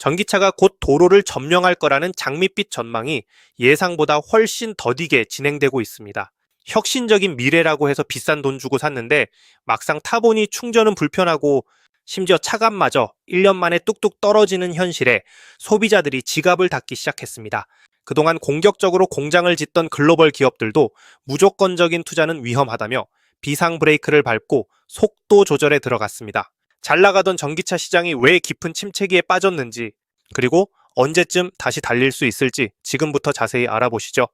전기차가 곧 도로를 점령할 거라는 장밋빛 전망이 예상보다 훨씬 더디게 진행되고 있습니다. 혁신적인 미래라고 해서 비싼 돈 주고 샀는데 막상 타보니 충전은 불편하고 심지어 차값마저 1년 만에 뚝뚝 떨어지는 현실에 소비자들이 지갑을 닫기 시작했습니다. 그동안 공격적으로 공장을 짓던 글로벌 기업들도 무조건적인 투자는 위험하다며 비상 브레이크를 밟고 속도 조절에 들어갔습니다. 잘 나가던 전기차 시장이 왜 깊은 침체기에 빠졌는지, 그리고 언제쯤 다시 달릴 수 있을지 지금부터 자세히 알아보시죠.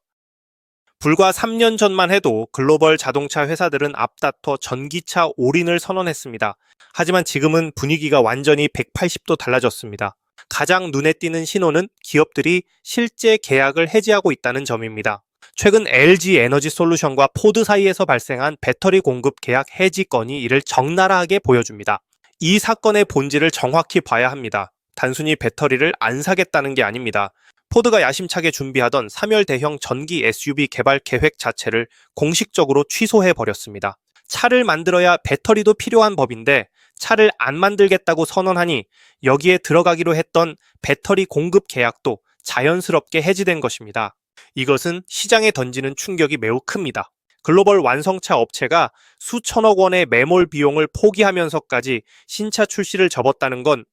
불과 3년 전만 해도 글로벌 자동차 회사들은 앞다퉈 전기차 올인을 선언했습니다. 하지만 지금은 분위기가 완전히 180도 달라졌습니다. 가장 눈에 띄는 신호는 기업들이 실제 계약을 해지하고 있다는 점입니다. 최근 LG 에너지 솔루션과 포드 사이에서 발생한 배터리 공급 계약 해지 건이 이를 적나라하게 보여줍니다. 이 사건의 본질을 정확히 봐야 합니다. 단순히 배터리를 안 사겠다는 게 아닙니다. 포드가 야심차게 준비하던 3열 대형 전기 SUV 개발 계획 자체를 공식적으로 취소해버렸습니다. 차를 만들어야 배터리도 필요한 법인데 차를 안 만들겠다고 선언하니 여기에 들어가기로 했던 배터리 공급 계약도 자연스럽게 해지된 것입니다. 이것은 시장에 던지는 충격이 매우 큽니다. 글로벌 완성차 업체가 수천억 원의 매몰 비용을 포기하면서까지 신차 출시를 접었다는 건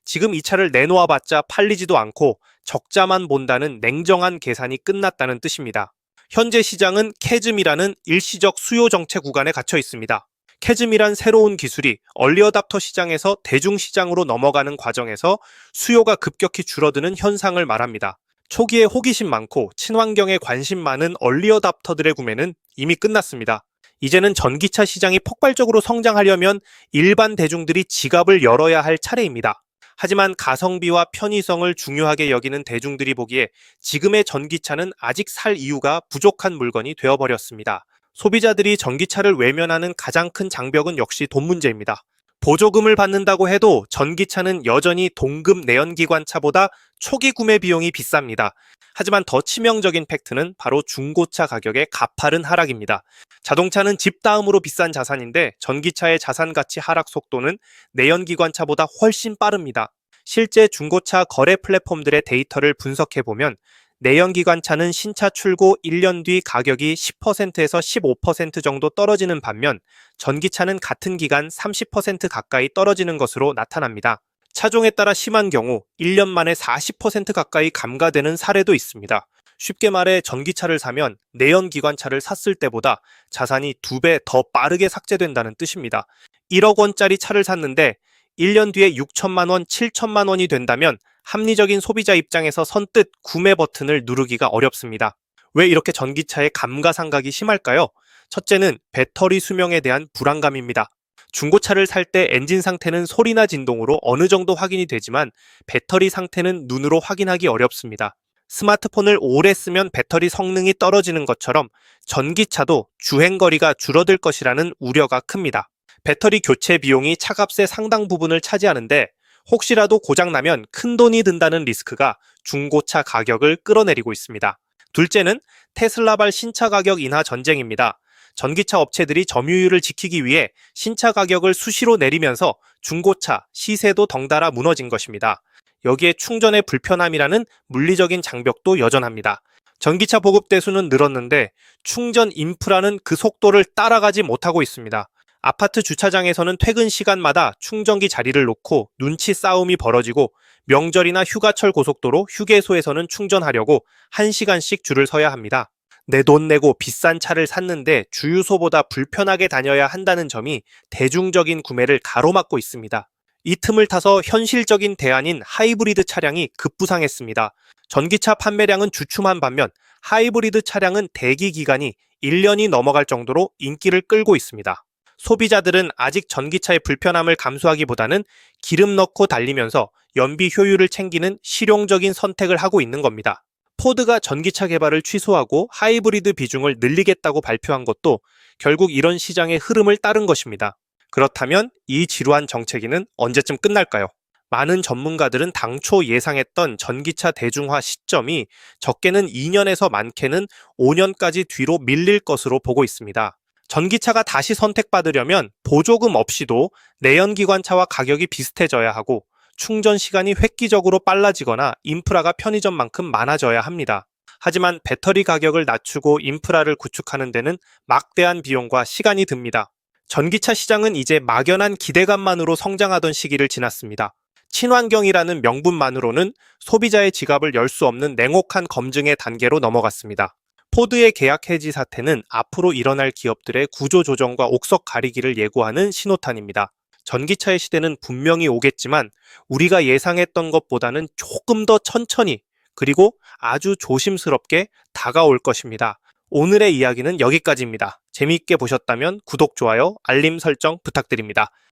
지금 이 차를 내놓아봤자 팔리지도 않고 적자만 본다는 냉정한 계산이 끝났다는 뜻입니다. 현재 시장은 캐즘이라는 일시적 수요 정체 구간에 갇혀 있습니다. 캐즘이란 새로운 기술이 얼리어답터 시장에서 대중시장으로 넘어가는 과정에서 수요가 급격히 줄어드는 현상을 말합니다. 초기에 호기심 많고 친환경에 관심 많은 얼리어답터들의 구매는 이미 끝났습니다. 이제는 전기차 시장이 폭발적으로 성장하려면 일반 대중들이 지갑을 열어야 할 차례입니다. 하지만 가성비와 편의성을 중요하게 여기는 대중들이 보기에 지금의 전기차는 아직 살 이유가 부족한 물건이 되어버렸습니다. 소비자들이 전기차를 외면하는 가장 큰 장벽은 역시 돈 문제입니다. 보조금을 받는다고 해도 전기차는 여전히 동급 내연기관차보다 초기 구매 비용이 비쌉니다. 하지만 더 치명적인 팩트는 바로 중고차 가격의 가파른 하락입니다. 자동차는 집 다음으로 비싼 자산인데 전기차의 자산 가치 하락 속도는 내연기관차보다 훨씬 빠릅니다. 실제 중고차 거래 플랫폼들의 데이터를 분석해보면 내연기관차는 신차 출고 1년 뒤 가격이 10%에서 15% 정도 떨어지는 반면 전기차는 같은 기간 30% 가까이 떨어지는 것으로 나타납니다. 차종에 따라 심한 경우 1년 만에 40% 가까이 감가되는 사례도 있습니다. 쉽게 말해 전기차를 사면 내연기관차를 샀을 때보다 자산이 2배 더 빠르게 삭제된다는 뜻입니다. 1억 원짜리 차를 샀는데 1년 뒤에 6천만 원, 7천만 원이 된다면 합리적인 소비자 입장에서 선뜻 구매 버튼을 누르기가 어렵습니다. 왜 이렇게 전기차의 감가상각이 심할까요? 첫째는 배터리 수명에 대한 불안감입니다. 중고차를 살 때 엔진 상태는 소리나 진동으로 어느 정도 확인이 되지만 배터리 상태는 눈으로 확인하기 어렵습니다. 스마트폰을 오래 쓰면 배터리 성능이 떨어지는 것처럼 전기차도 주행거리가 줄어들 것이라는 우려가 큽니다. 배터리 교체 비용이 차값의 상당 부분을 차지하는데 혹시라도 고장나면 큰돈이 든다는 리스크가 중고차 가격을 끌어내리고 있습니다. 둘째는 테슬라발 신차 가격 인하 전쟁입니다. 전기차 업체들이 점유율을 지키기 위해 신차 가격을 수시로 내리면서 중고차 시세도 덩달아 무너진 것입니다. 여기에 충전의 불편함이라는 물리적인 장벽도 여전합니다. 전기차 보급 대수는 늘었는데 충전 인프라는 그 속도를 따라가지 못하고 있습니다. 아파트 주차장에서는 퇴근 시간마다 충전기 자리를 놓고 눈치 싸움이 벌어지고 명절이나 휴가철 고속도로 휴게소에서는 충전하려고 1시간씩 줄을 서야 합니다. 내 돈 내고 비싼 차를 샀는데 주유소보다 불편하게 다녀야 한다는 점이 대중적인 구매를 가로막고 있습니다. 이 틈을 타서 현실적인 대안인 하이브리드 차량이 급부상했습니다. 전기차 판매량은 주춤한 반면 하이브리드 차량은 대기 기간이 1년이 넘어갈 정도로 인기를 끌고 있습니다. 소비자들은 아직 전기차의 불편함을 감수하기보다는 기름 넣고 달리면서 연비 효율을 챙기는 실용적인 선택을 하고 있는 겁니다. 포드가 전기차 개발을 취소하고 하이브리드 비중을 늘리겠다고 발표한 것도 결국 이런 시장의 흐름을 따른 것입니다. 그렇다면 이 지루한 정체기는 언제쯤 끝날까요? 많은 전문가들은 당초 예상했던 전기차 대중화 시점이 적게는 2년에서 많게는 5년까지 뒤로 밀릴 것으로 보고 있습니다. 전기차가 다시 선택받으려면 보조금 없이도 내연기관차와 가격이 비슷해져야 하고 충전 시간이 획기적으로 빨라지거나 인프라가 편의점만큼 많아져야 합니다. 하지만 배터리 가격을 낮추고 인프라를 구축하는 데는 막대한 비용과 시간이 듭니다. 전기차 시장은 이제 막연한 기대감만으로 성장하던 시기를 지났습니다. 친환경이라는 명분만으로는 소비자의 지갑을 열 수 없는 냉혹한 검증의 단계로 넘어갔습니다. 포드의 계약 해지 사태는 앞으로 일어날 기업들의 구조 조정과 옥석 가리기를 예고하는 신호탄입니다. 전기차의 시대는 분명히 오겠지만 우리가 예상했던 것보다는 조금 더 천천히 그리고 아주 조심스럽게 다가올 것입니다. 오늘의 이야기는 여기까지입니다. 재미있게 보셨다면 구독, 좋아요, 알림 설정 부탁드립니다.